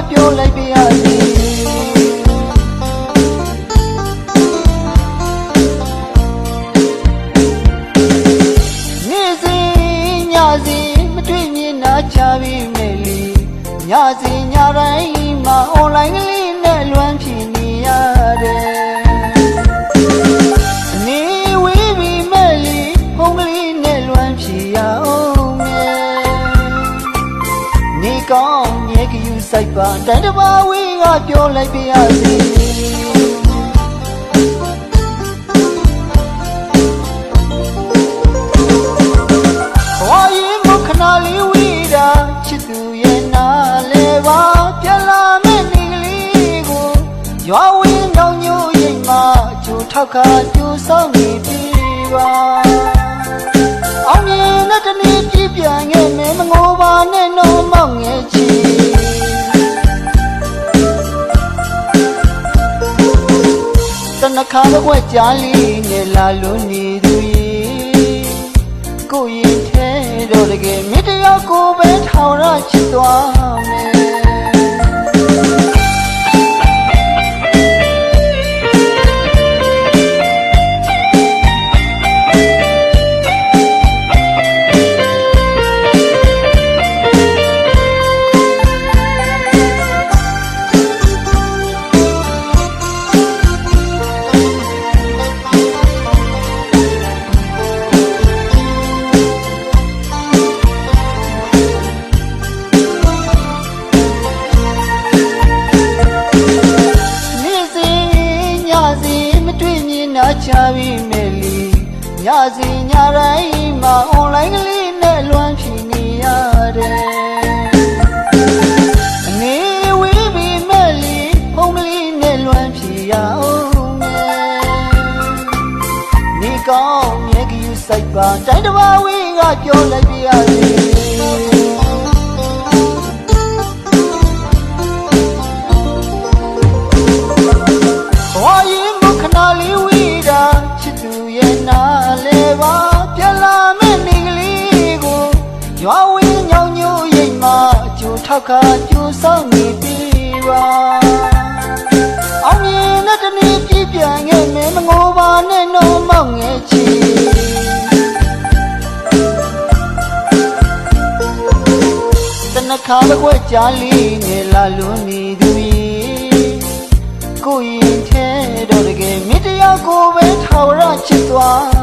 ပြောလိုက်ပါရစေနေ့စဉ်ညစဉ်မတွေ့မြင်နာချပြီးမယ်လေညစဉ်ညတိုင်းမှာအွန်လိုင်းကလေးနဲ့လွမ်းဖြီနေရတယ်နေဝေးပြီးမယ်လေဖုန်းကလေးနဲ့လွမ်းဖြီရအောင်နေကောင်းမြဲကယူဆိုင်ပါတိုင်းတစ်ပါးဝေးကပြောလိုက်ပါရစေဘဝရင်မခဏလေးဝေးတာချစ်သူရဲ့နာလဲပါပြလာမဲ့နေကလေးကိုရွာဝင်းတောင်ညိုရိပ်မှာကြိုထောက်ခါကြိုဆောင်နေပြီပါအောင်မြင်တဲ့တနေ့ပြပြန်ခဲ့မယ်မငိုပါနဲ့တော့မောက်ငယ်ချီတနခါဘွက်ကြားလေးနဲ့လာလို့နေသူရဲ့ကိုရင်ထဲတော့တကယ်မြစ်တယောက်ကိုပဲထောင်ရချစ်သွားမယ်ချပြီးမယ်လီညစဉ်ညတိုင်းမှာအွန်လိုင်းကလေးနဲ့လွမ်းဖြီနေရတယ်အနေဝေးပြီးမယ်လီဖုန်းကလေးနဲ့လွမ်းဖြီရအောင်နေကောင်းမြဲကယူဆိုင်ပါတိုင်းတစ်ပါးဝေးကပြောလိုက်ပါရစေဘဝရင်မခဏလေးဝေးချစ်သူရဲ့နာလဲပါပြလာမဲ့နေကလေးကိုရွာဝင်းညောင်ညိုရိပ်မှာကြိုထောက်ခါကြိုဆောင်နေပြီပါအောင်မြင်တဲ့တနေ့ပြပြန်ခဲ့မယ်မငိုပါနဲ့တော့မောက်ငယ်ချီတနခါဘွက်ကြားလေးနဲ့လာလို့နေသူကိုရင်ထဲတော့တကယ်မြစ်တယောက်ကိုပဲထောင်ရချစ်သွား